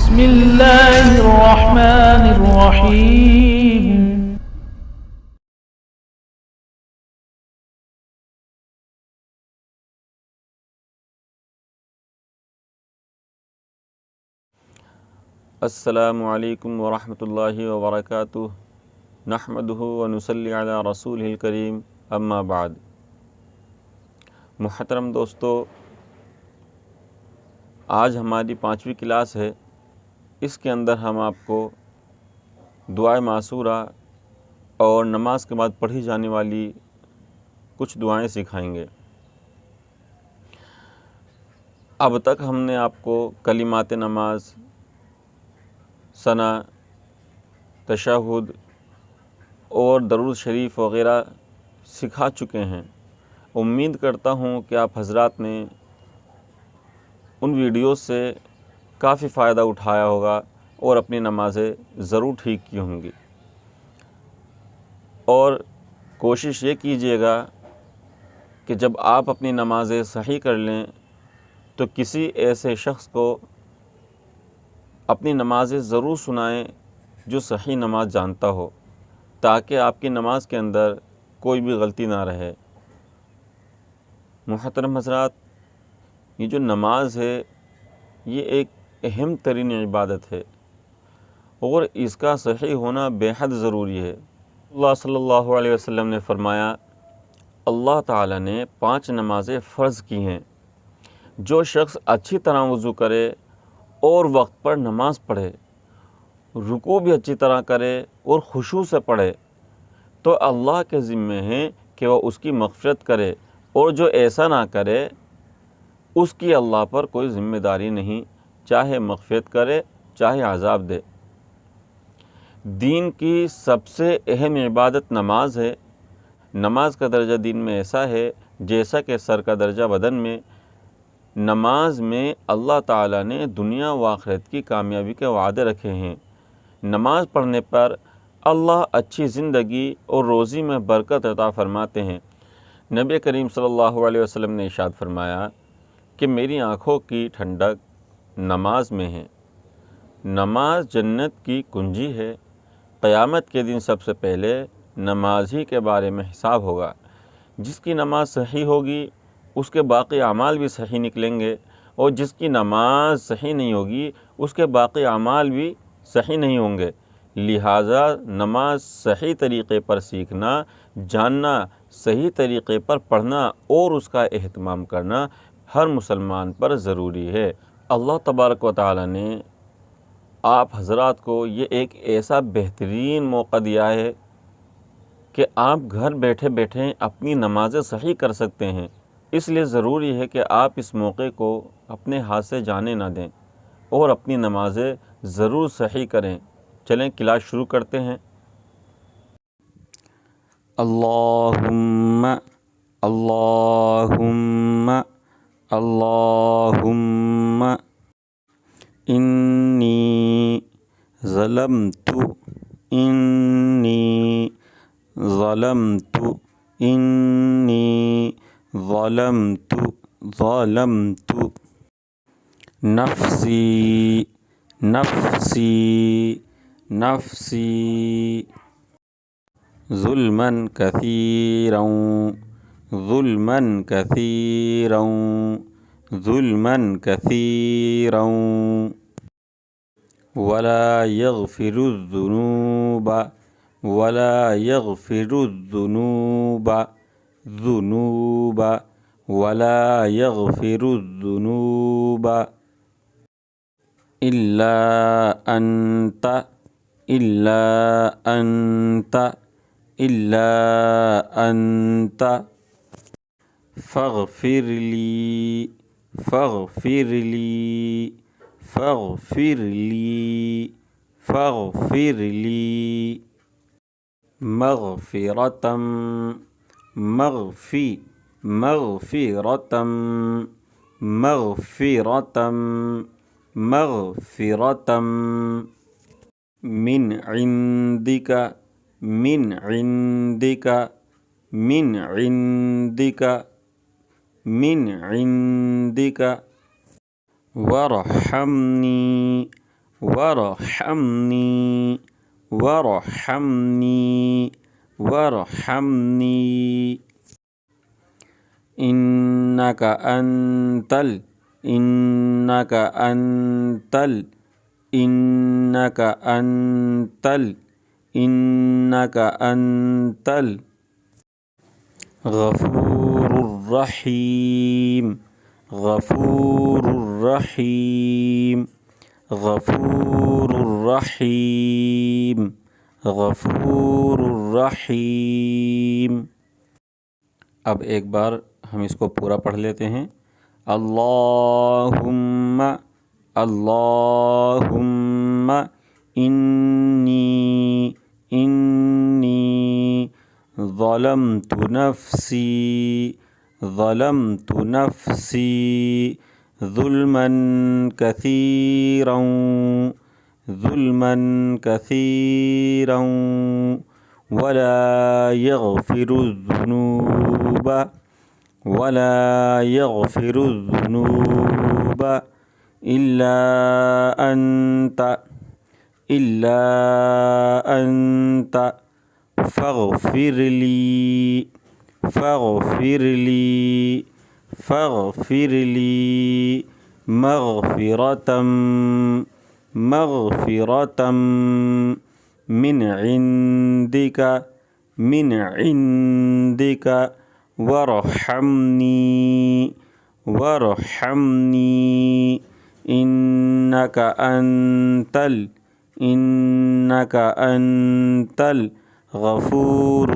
بسم اللہ الرحمن الرحیم۔ السلام علیکم ورحمۃ اللہ وبرکاتہ۔ نحمدہ ونصلی علی رسولہ الکریم، اما بعد۔ محترم دوستو، آج ہماری 5ویں کلاس ہے۔ اس کے اندر ہم آپ کو دعائے معصورہ اور نماز کے بعد پڑھی جانے والی کچھ دعائیں سکھائیں گے۔ اب تک ہم نے آپ کو کلمات نماز، ثنا، تشہد اور درود شریف وغیرہ سکھا چکے ہیں۔ امید کرتا ہوں کہ آپ حضرات نے ان ویڈیوز سے کافی فائدہ اٹھایا ہوگا اور اپنی نمازیں ضرور ٹھیک کی ہوں گی۔ اور کوشش یہ کیجیے گا کہ جب آپ اپنی نمازیں صحیح کر لیں تو کسی ایسے شخص کو اپنی نمازیں ضرور سنائیں جو صحیح نماز جانتا ہو، تاکہ آپ کی نماز کے اندر کوئی بھی غلطی نہ رہے۔ محترم حضرات، یہ جو نماز ہے یہ ایک اہم ترین عبادت ہے اور اس کا صحیح ہونا بے حد ضروری ہے۔ اللہ صلی اللہ علیہ وسلم نے فرمایا، اللہ تعالیٰ نے 5 نمازیں فرض کی ہیں۔ جو شخص اچھی طرح وضو کرے اور وقت پر نماز پڑھے، رکوع بھی اچھی طرح کرے اور خشوع سے پڑھے، تو اللہ کے ذمہ ہے کہ وہ اس کی مغفرت کرے، اور جو ایسا نہ کرے اس کی اللہ پر کوئی ذمہ داری نہیں، چاہے مغفرت کرے چاہے عذاب دے۔ دین کی سب سے اہم عبادت نماز ہے۔ نماز کا درجہ دین میں ایسا ہے جیسا کہ سر کا درجہ بدن میں۔ نماز میں اللہ تعالیٰ نے دنیا و آخرت کی کامیابی کے وعدے رکھے ہیں۔ نماز پڑھنے پر اللہ اچھی زندگی اور روزی میں برکت عطا فرماتے ہیں۔ نبی کریم صلی اللہ علیہ وسلم نے ارشاد فرمایا کہ میری آنکھوں کی ٹھنڈک نماز میں ہے۔ نماز جنت کی کنجی ہے۔ قیامت کے دن سب سے پہلے نماز ہی کے بارے میں حساب ہوگا۔ جس کی نماز صحیح ہوگی اس کے باقی اعمال بھی صحیح نکلیں گے، اور جس کی نماز صحیح نہیں ہوگی اس کے باقی اعمال بھی صحیح نہیں ہوں گے۔ لہٰذا نماز صحیح طریقے پر سیکھنا، جاننا، صحیح طریقے پر پڑھنا اور اس کا اہتمام کرنا ہر مسلمان پر ضروری ہے۔ اللہ تبارک و تعالیٰ نے آپ حضرات کو یہ ایک ایسا بہترین موقع دیا ہے کہ آپ گھر بیٹھے بیٹھے اپنی نمازیں صحیح کر سکتے ہیں۔ اس لیے ضروری ہے کہ آپ اس موقع کو اپنے ہاتھ سے جانے نہ دیں اور اپنی نمازیں ضرور صحیح کریں۔ چلیں کلاس شروع کرتے ہیں۔ اللہم اللہم اللہم انی ظلمت انی ظلمت انی ظلمت ظلمت نفسی نفسی نفسی ظلما کثیرا ظلما کثیرا ظلما کثیرا ولا یغفر الذنوب ولا یغفر الذنوب ذنوب ولا یغفر الذنوب الا انت الا انت الا انت فاغفر لی فاغفر لی فاغفر لی فاغفر لی مغفرة مغفرة مغفرة مغفرة من عندك من عندك من عندك من عندك وارحمني ورحمني ورحمني ورحمني إنك إنك إنك إنك أنت غفور الرحيم غفور الرحيم غفور الرحيم غفور الرحيم۔ اب ایک بار ہم اس کو پورا پڑھ لیتے ہیں۔ اللہم اللہم انی ظلمت نفسی ظلما کثیرا ولا يغفر الذنوب إلا أنت فاغفر لي مغفرة من عندك وارحمني إنك أنت الغفور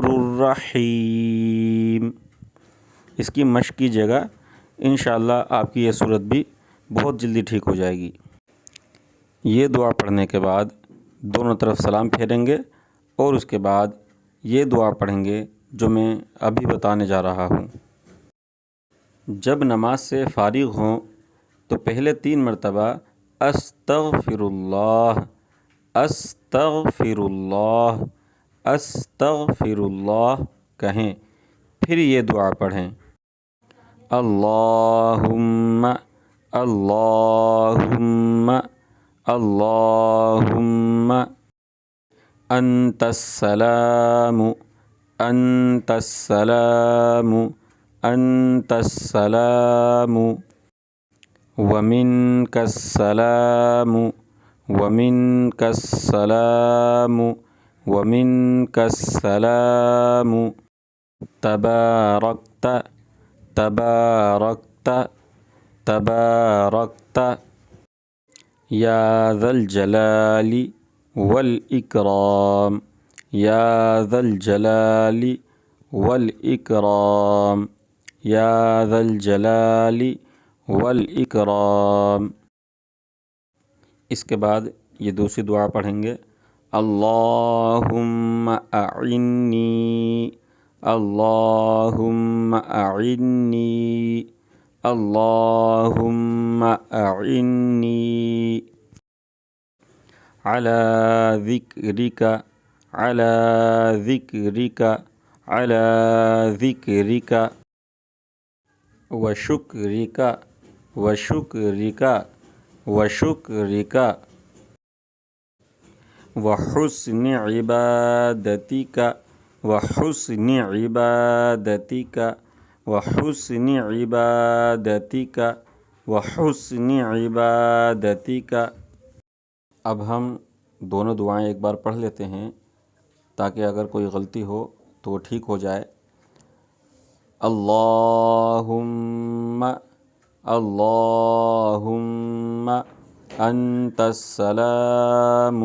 الرحیم۔ اس کی مشق کیجیے گا، انشاءاللہ آپ کی یہ صورت بھی بہت جلدی ٹھیک ہو جائے گی۔ یہ دعا پڑھنے کے بعد دونوں طرف سلام پھیریں گے اور اس کے بعد یہ دعا پڑھیں گے جو میں ابھی بتانے جا رہا ہوں۔ جب نماز سے فارغ ہوں تو پہلے 3 مرتبہ استغفر اللہ کہیں، پھر یہ دعا پڑھیں۔ اللہم انت السلام ومنک السلام تبارکت یا ذا الجلال والإکرام یا ذا الجلال والإکرام۔ اس کے بعد یہ دوسری دعا پڑھیں گے۔ اللہم اعنی علی ذکرک وشکرک وحسن عبادتک اب ہم دونوں دعائیں ایک بار پڑھ لیتے ہیں تاکہ اگر کوئی غلطی ہو تو وہ ٹھیک ہو جائے۔ اللہم انت السلام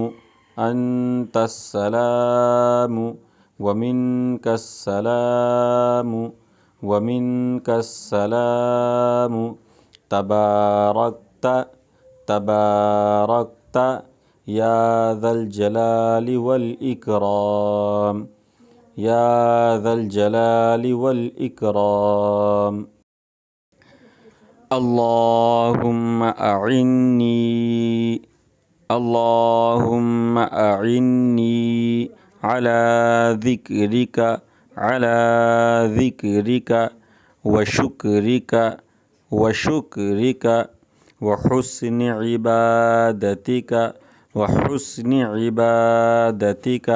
ومنک السلام تبارکت یا ذا الجلال والإکرام اللہم اعنی علی ذکرک وشکرک وشکرک وحسن عبادتک وحسن عبادتک